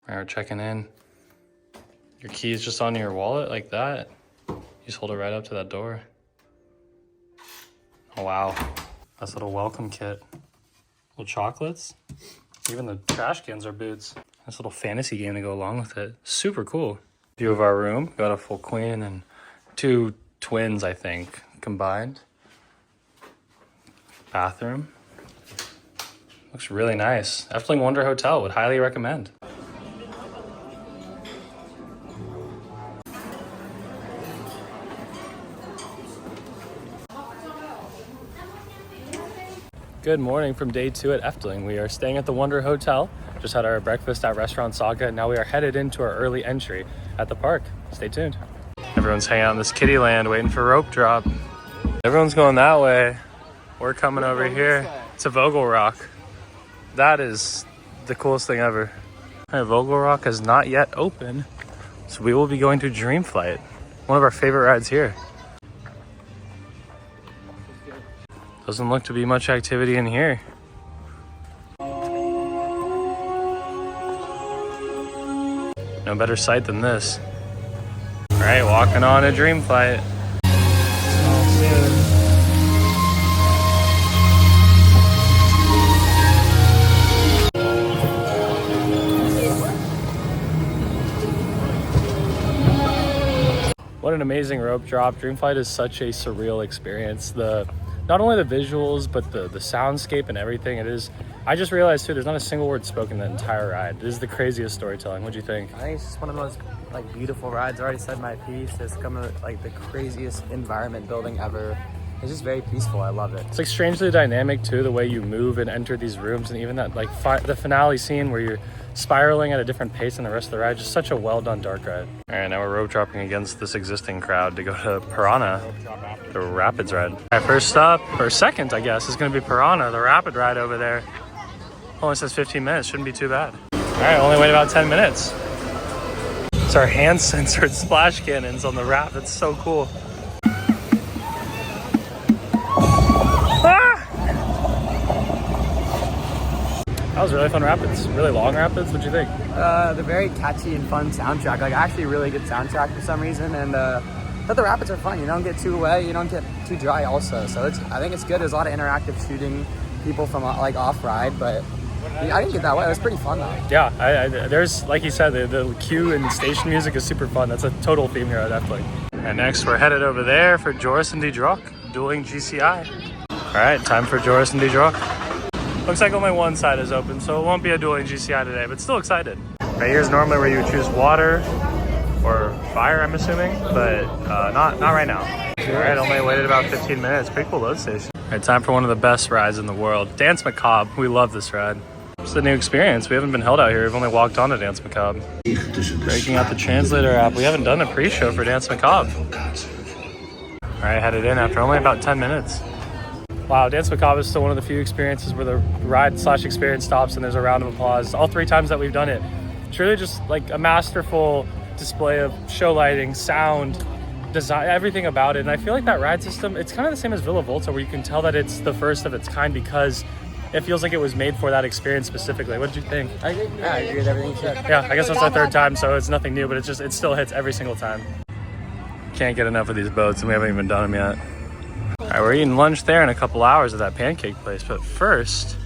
Alright, we're checking in. Your key is just on your wallet like that. You just hold it right up to that door. Oh wow, nice little welcome kit. Little chocolates. Even the trash cans are boots. Nice little fantasy game to go along with it. Super cool. View of our room. Got a full queen and 2 twins, I think, combined. Bathroom. Looks really nice. Efteling Wonder Hotel, would highly recommend. Good morning from day 2 at Efteling. We are staying at the Wonder Hotel. Just had our breakfast at Restaurant Saga. Now we are headed into our early entry at the park. Stay tuned. Everyone's hanging out in this kiddie land waiting for rope drop. Everyone's going that way. We're coming over here to Vogel Rock. That is the coolest thing ever. All right, Vogel Rock is not yet open, so we will be going to Dream Flight, one of our favorite rides here. Doesn't look to be much activity in here. No better sight than this. All right, walking on a Dream Flight. What an amazing rope drop. Dream Flight is such a surreal experience. Not only the visuals, but the soundscape and everything. It is. I just realized too, there's not a single word spoken in the entire ride. It is the craziest storytelling. What do you think? I think it's just one of the most beautiful rides. I already said my piece. It's coming the craziest environment building ever. It's just very peaceful. I love it. It's strangely dynamic too, the way you move and enter these rooms, and even that the finale scene where you're spiraling at a different pace than the rest of the ride. Just such a well done dark ride. All right, now we're rope dropping against this existing crowd to go to Piranha, the Rapids ride. All right, first stop, or second, I guess, is going to be Piranha, the Rapid ride over there. Only says 15 minutes, shouldn't be too bad. All right, only wait about 10 minutes. It's our hand-censored splash cannons on the Rapid. It's so cool. That was really fun rapids. Really long rapids. What'd you think? The very catchy and fun soundtrack. Actually a really good soundtrack for some reason. And but the rapids are fun. You don't get too wet. You don't get too dry also. So I think it's good. There's a lot of interactive shooting people from off ride. But I didn't get that wet. It was pretty fun though. Yeah, there's, like you said, the queue and station music is super fun. That's a total theme here at Efteling. And next we're headed over there for Joris and Drock, dueling GCI. All right, time for Joris and Drock. Looks like only one side is open, so it won't be a dueling GCI today, but still excited. Right here's normally where you would choose water or fire, I'm assuming, but not right now. All right, only waited about 15 minutes. Pretty cool load station. All right, time for one of the best rides in the world, Dance Macabre. We love this ride. It's a new experience. We haven't been held out here. We've only walked on to Dance Macabre. Breaking out the translator app. We haven't done a pre-show for Dance Macabre. All right, headed in after only about 10 minutes. Wow, Dance Macabre is still one of the few experiences where the ride/experience stops and there's a round of applause. All 3 times that we've done it. It's really just a masterful display of show lighting, sound, design, everything about it. And I feel like that ride system, it's kind of the same as Villa Volta, where you can tell that it's the first of its kind because it feels like it was made for that experience specifically. What did you think? I agree with everything you said. Yeah, I guess that's our 3rd time, so it's nothing new, but it still hits every single time. Can't get enough of these boats, and we haven't even done them yet. All right, we're eating lunch there in a couple hours at that pancake place, but first,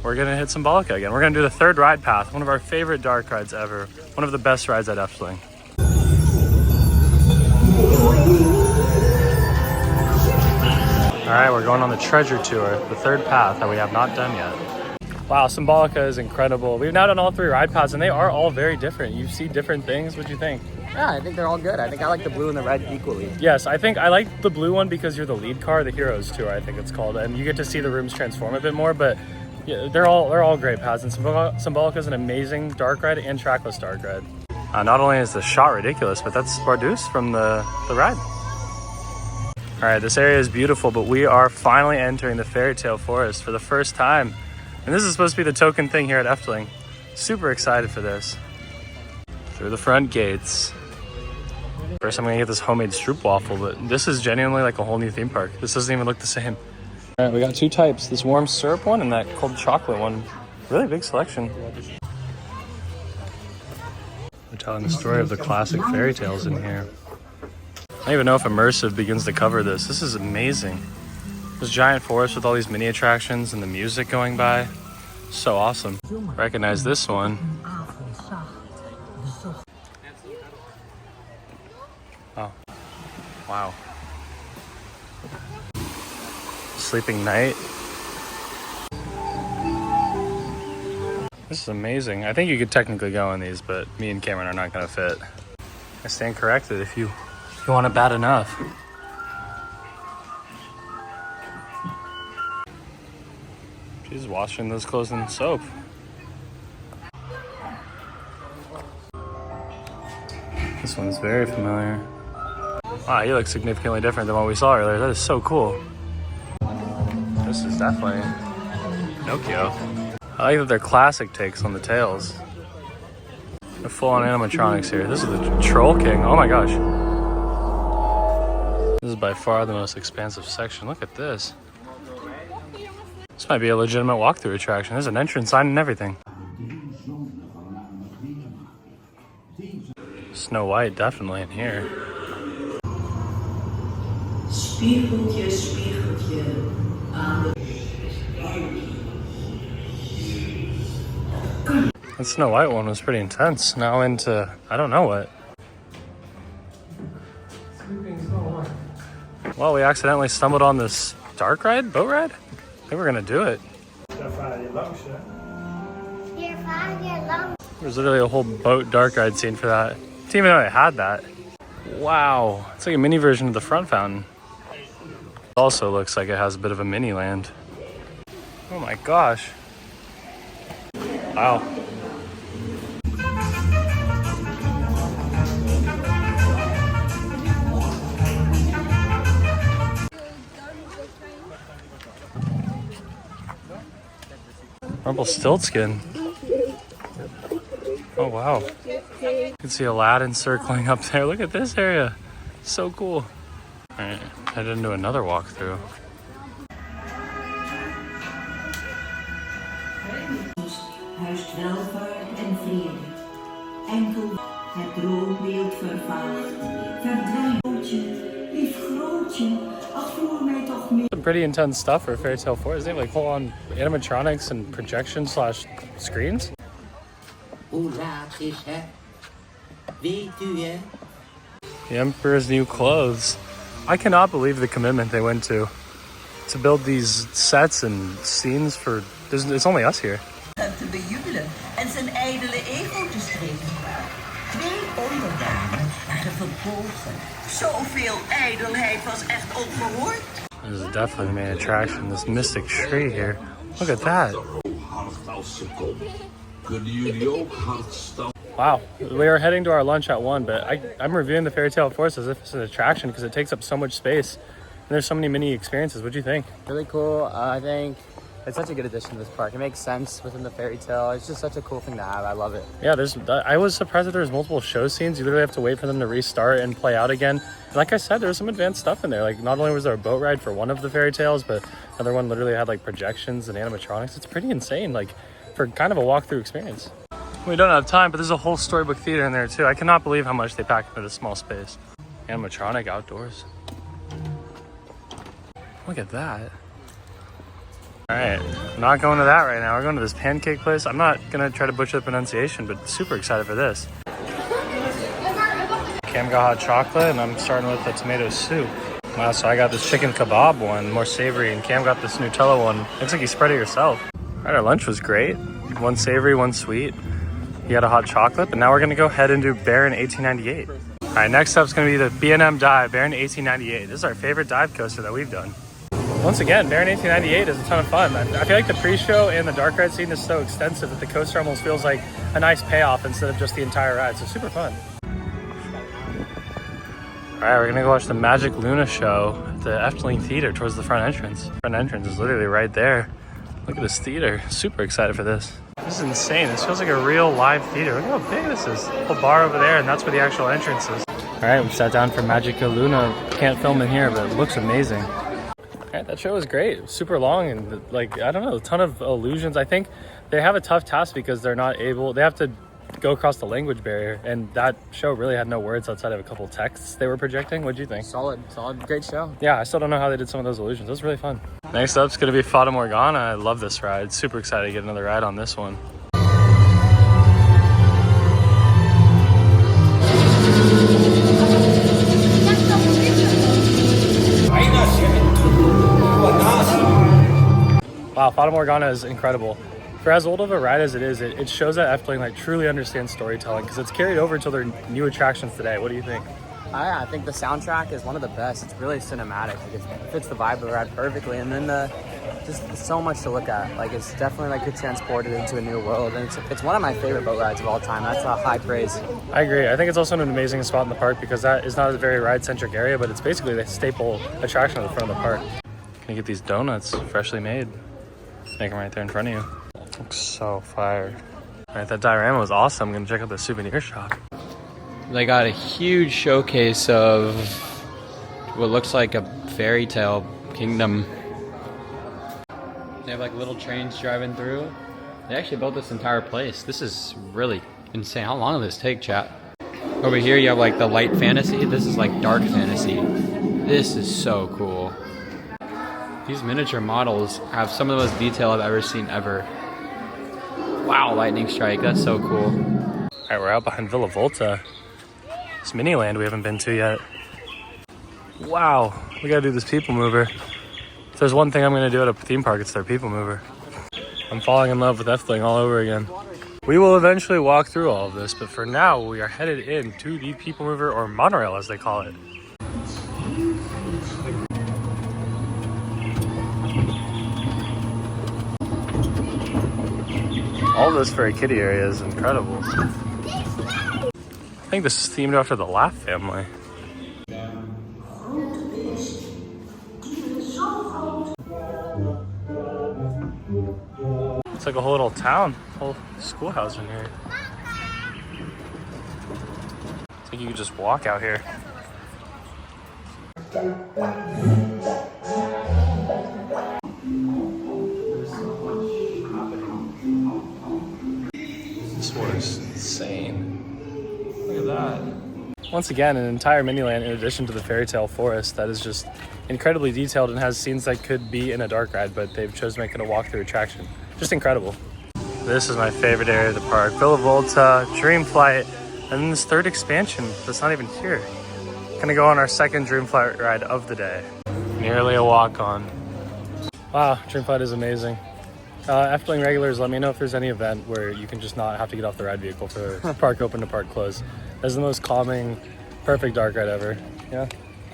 we're gonna hit Symbolica again. We're gonna do the 3rd ride path, one of our favorite dark rides ever, one of the best rides at Efteling. All right, we're going on the treasure tour, the 3rd path that we have not done yet. Wow, Symbolica is incredible. We've now done all 3 ride paths, and they are all very different. You see different things. What do you think? Yeah, I think they're all good. I think I like the blue and the red equally. Yes, I think I like the blue one because you're the lead car, the Heroes Tour, I think it's called, and you get to see the rooms transform a bit more. But yeah, they're all great paths, and Symbolica is an amazing dark ride and trackless dark ride. Not only is the shot ridiculous, but that's Bardus from the ride. All right, this area is beautiful, but we are finally entering the Fairy Tale Forest for the first time, and this is supposed to be the token thing here at Efteling. Super excited for this. Through the front gates. First I'm gonna get this homemade stroopwafel, but this is genuinely like a whole new theme park. This doesn't even look the same. All right, we got 2 types, this warm syrup one and that cold chocolate one. Really big selection. They're telling the story of the classic fairy tales in here. I don't even know if immersive begins to cover this. This is amazing. This giant forest with all these mini attractions and the music going by. So awesome. Recognize this one. Oh, wow. Sleeping Night. This is amazing. I think you could technically go in these, but me and Cameron are not gonna fit. I stand corrected if you want it bad enough. She's washing those clothes in soap. This one's very familiar. Wow, he looks significantly different than what we saw earlier. That is so cool. This is definitely Pinocchio. I like that they're classic takes on the tales. They're full-on animatronics here. This is the Troll King. Oh my gosh. This is by far the most expansive section. Look at this. This might be a legitimate walkthrough attraction. There's an entrance sign and everything. Snow White definitely in here. Spiegeltje, spiegeltje aan de... That Snow White one was pretty intense. Now into, I don't know what. Well, we accidentally stumbled on this dark ride, boat ride? I think we're gonna do it. There's literally a whole boat dark ride scene for that. Didn't even know they had that. Wow, it's like a mini version of the front fountain. It also looks like it has a bit of a mini land. Oh my gosh. Wow. Rumpelstiltskin. Oh wow. You can see Aladdin circling up there. Look at this area. So cool. Alright, headed into another walkthrough. Huist welvaart en vrede. Enkel het droombeeld vervaagt. Verdwijnt grootje, lief grootje, ach voer mij toch mee. Some pretty intense stuff for Fairy Tale 4. Isn't it like full-on animatronics and projection slash screens? Hoe laat is het? Weet u het? The Emperor's New Clothes. I cannot believe the commitment they went to build these sets and scenes for... It's only us here. Te bejubelen en zijn ijdele ego te strelen. Twee onderdanen waren verbolgen. Zoveel ijdelheid was echt ongehoord. This is definitely the main attraction, this mystic tree here. Look at that. Wow, we are heading to our lunch at 1, but I'm reviewing the Fairy Tale Forest as if it's an attraction because it takes up so much space. And there's so many mini experiences. What do you think? Really cool. I think it's such a good addition to this park. It makes sense within the fairy tale. It's just such a cool thing to have. I love it. Yeah, I was surprised that there's multiple show scenes. You literally have to wait for them to restart and play out again. And like I said, there's some advanced stuff in there. Like not only was there a boat ride for one of the fairy tales, but another one literally had like projections and animatronics. It's pretty insane, like for kind of a walkthrough experience. We don't have time, but there's a whole storybook theater in there too. I cannot believe how much they packed into this small space. Animatronic outdoors. Look at that. All right, I'm not going to that right now. We're going to this pancake place. I'm not gonna try to butcher the pronunciation, but super excited for this. Cam got hot chocolate, and I'm starting with the tomato soup. Wow, so I got this chicken kebab one, more savory, and Cam got this Nutella one. Looks like you spread it yourself. All right, our lunch was great. One savory, one sweet. You got a hot chocolate, but now we're gonna go head into Baron 1898. All right, next up's gonna be the B&M Dive, Baron 1898. This is our favorite dive coaster that we've done. Once again, Baron 1898 is a ton of fun. I feel like the pre-show and the dark ride scene is so extensive that the coaster almost feels like a nice payoff instead of just the entire ride. So super fun. All right, we're gonna go watch the Magic Luna show at the Efteling Theater towards the front entrance. The front entrance is literally right there. Look at this theater. Super excited for this. This is insane. This feels like a real live theater. Look how big this is. A whole bar over there, and that's where the actual entrance is. All right, we sat down for Magic Luna. Can't film in here, but it looks amazing. All right, that show was great. Super long and like, I don't know, a ton of illusions. I think they have a tough task because they're not able, they have to go across the language barrier, and that show really had no words outside of a couple texts they were projecting. What do you think? Solid, great show. Yeah, I still don't know how they did some of those illusions. It was really fun. Next up's gonna be Fata Morgana. I love this ride. Super excited to get another ride on this one. Wow, Fata Morgana is incredible. For as old of a ride as it is, it shows that Efteling like truly understands storytelling because it's carried over to their new attractions today. What do you think? I think the soundtrack is one of the best. It's really cinematic. Like it fits the vibe of the ride perfectly, and then just so much to look at. Like it's definitely like you're transported into a new world, and it's one of my favorite boat rides of all time. That's a high praise. I agree. I think it's also an amazing spot in the park because that is not a very ride-centric area, but it's basically the staple attraction at the front of the park. You get these donuts, freshly made. Make them right there in front of you. Looks so fire. All right, that diorama was awesome. I'm gonna check out the souvenir shop. They got a huge showcase of what looks like a fairy tale kingdom. They have like little trains driving through. They actually built this entire place. This is really insane. How long did this take, chat? Over here you have like the light fantasy. This is like dark fantasy. This is so cool. These miniature models have some of the most detail I've ever seen ever. Wow, lightning strike, that's so cool. All right, we're out behind Villa Volta. This mini land we haven't been to yet. Wow, we gotta do this people mover. If there's one thing I'm gonna do at a theme park, it's their people mover. I'm falling in love with Efteling all over again. We will eventually walk through all of this, but for now, we are headed into the people mover, or monorail as they call it. All this for a kiddie area is incredible. I think this is themed after the Laugh family. It's like a whole little town, whole schoolhouse in here. It's like you could just walk out here. This was insane. Look at that. Once again, an entire mini-land in addition to the fairy tale forest that is just incredibly detailed and has scenes that could be in a dark ride, but they've chosen to make it a walk-through attraction. Just incredible. This is my favorite area of the park. Villa Volta, Dream Flight, and then this third expansion that's not even here. Gonna go on our second Dream Flight ride of the day. Nearly a walk-on. Wow, Dream Flight is amazing. Efteling regulars, let me know if there's any event where you can just not have to get off the ride vehicle for park open to park close. This is the most calming, perfect dark ride ever. Yeah?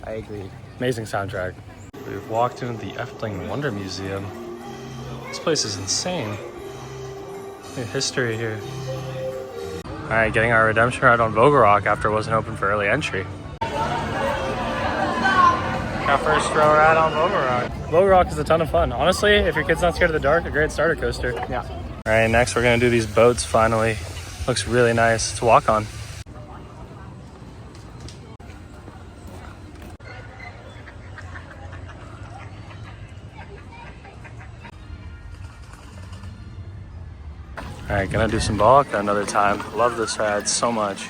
I agree. Amazing soundtrack. We've walked into the Efteling Wonder Museum. This place is insane. Look at history here. All right, getting our redemption ride on Vogelrock after it wasn't open for early entry. Our first row ride on Vogelrock. Vogelrock is a ton of fun. Honestly, if your kid's not scared of the dark, a great starter coaster. Yeah. All right, next we're gonna do these boats finally. Looks really nice to walk on. All right, gonna do some Balka another time. Love this ride so much.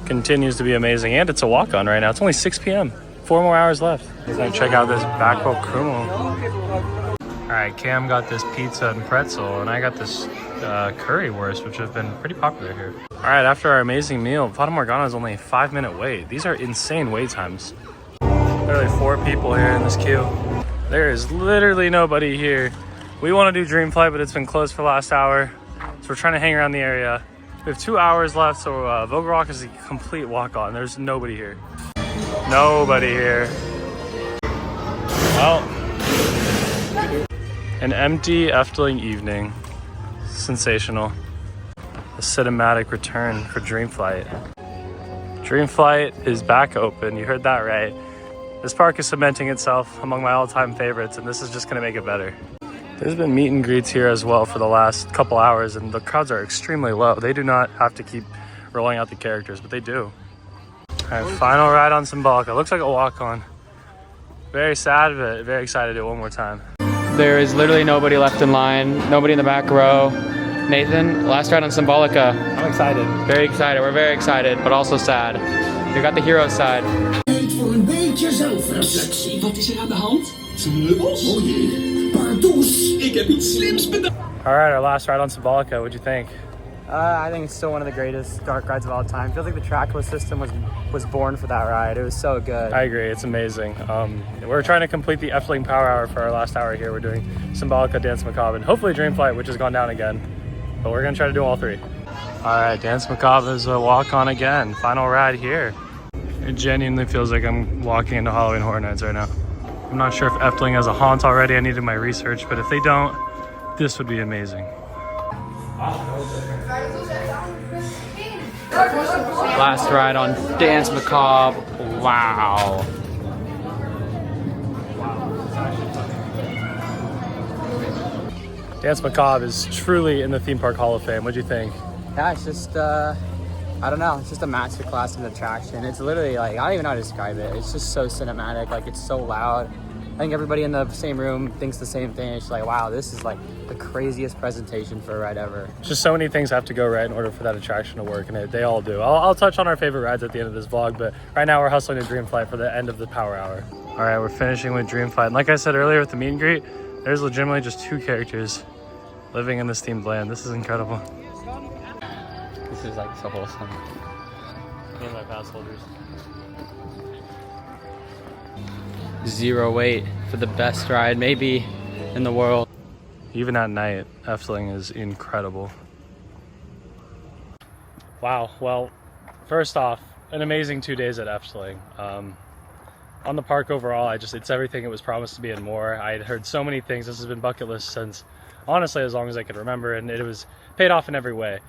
Continues to be amazing, and it's a walk-on right now. It's only 6 p.m. 4 more hours left. Gonna check out this Backwell Krumel. All right, Cam got this pizza and pretzel, and I got this currywurst, which have been pretty popular here. All right, after our amazing meal, Fata Morgana is only a 5-minute wait. These are insane wait times. Literally 4 people here in this queue. There is literally nobody here. We want to do Dream Flight, but it's been closed for the last hour, so we're trying to hang around the area. We have 2 hours left, so Vogelrock is a complete walk-on. There's nobody here. Nobody here. Well, an empty Efteling evening. Sensational. A cinematic return for Dream Flight. Dream Flight is back open. You heard that right. This park is cementing itself among my all-time favorites, and this is just going to make it better. There's been meet and greets here as well for the last couple hours, and the crowds are extremely low. They do not have to keep rolling out the characters, but they do. All right, final ride on Symbolica. Looks like a walk-on. Very sad, but very excited to do it one more time. There is literally nobody left in line, nobody in the back row. Nathan, last ride on Symbolica. I'm excited. Very excited. We're very excited, but also sad. We got the hero side. Voor een beetje zelfreflectie. Wat is er aan de hand? Snubbels? Oh jee, pardoes. Ik heb iets slims bedacht. All right, our last ride on Symbolica. What'd you think? I think it's still one of the greatest dark rides of all time. Feels like the trackless system was born for that ride. It was so good. I agree, it's amazing. We're trying to complete the Efteling Power Hour for our last hour here. We're doing Symbolica, Dance Macabre, and hopefully Dreamflight, which has gone down again. But we're gonna try to do all three. All right, Dance Macabre is a walk-on again. Final ride here. It genuinely feels like I'm walking into Halloween Horror Nights right now. I'm not sure if Efteling has a haunt already. I needed my research, but if they don't, this would be amazing. Last ride on Dance Macabre. Wow. Dance Macabre is truly in the theme park Hall of Fame. What'd you think? Yeah, it's just, I don't know, it's just a masterclass in attraction. It's literally like, I don't even know how to describe it. It's just so cinematic, like it's so loud. I think everybody in the same room thinks the same thing. It's like, wow, this is like the craziest presentation for a ride ever. Just so many things have to go right in order for that attraction to work, and they all do. I'll touch on our favorite rides at the end of this vlog, but right now we're hustling to Dreamflight for the end of the Power Hour. All right, we're finishing with Dreamflight. And like I said earlier with the meet and greet, there's legitimately just 2 characters living in this themed land. This is incredible. This is like so wholesome. Me and my pass holders. 0 wait for the best ride maybe in the world. Even at night, Efteling is incredible. Wow, well, first off, an amazing 2 days at Efteling. On the park overall, it's everything it was promised to be and more. I had heard so many things. This has been bucket list since, honestly, as long as I could remember, and it was paid off in every way.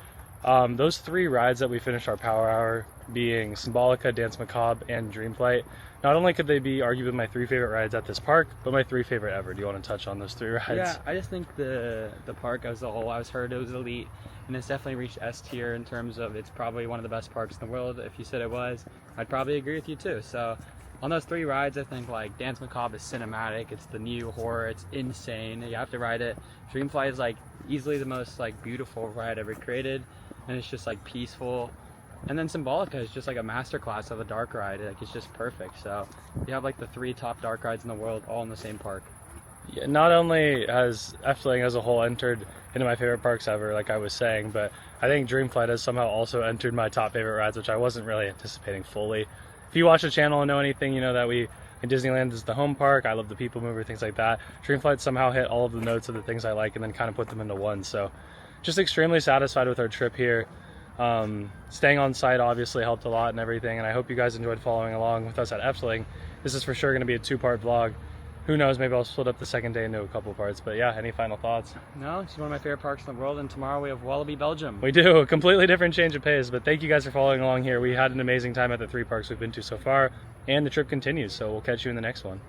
Those 3 rides that we finished our Power Hour, being Symbolica, Dance Macabre, and Dreamflight, not only could they be arguably my 3 favorite rides at this park, but my 3 favorite ever. Do you want to touch on those 3 rides? Yeah, I just think the park as a whole, I was heard it was elite, and it's definitely reached S tier in terms of it's probably one of the best parks in the world. If you said it was, I'd probably agree with you too. So on those 3 rides, I think like Dance Macabre is cinematic, it's the new horror, it's insane, you have to ride it. Dreamflight is like easily the most like beautiful ride ever created, and it's just like peaceful. And then Symbolica is just like a masterclass of a dark ride. Like it's just perfect. So you have like the 3 top dark rides in the world all in the same park. Yeah, not only has Efteling as a whole entered into my favorite parks ever, like I was saying, but I think Dreamflight has somehow also entered my top favorite rides, which I wasn't really anticipating fully. If you watch the channel and know anything, you know that in Disneyland is the home park. I love the people mover, things like that. Dreamflight somehow hit all of the notes of the things I like and then kind of put them into one. So just extremely satisfied with our trip here. Staying on site obviously helped a lot and everything, and I hope you guys enjoyed following along with us at Efteling. This is for sure going to be a 2-part vlog. Who knows, maybe I'll split up the second day into a couple parts, but yeah, any final thoughts? No, it's one of my favorite parks in the world, and tomorrow we have Wallaby, Belgium. We do, a completely different change of pace, but thank you guys for following along here. We had an amazing time at the 3 parks we've been to so far, and the trip continues, so we'll catch you in the next one.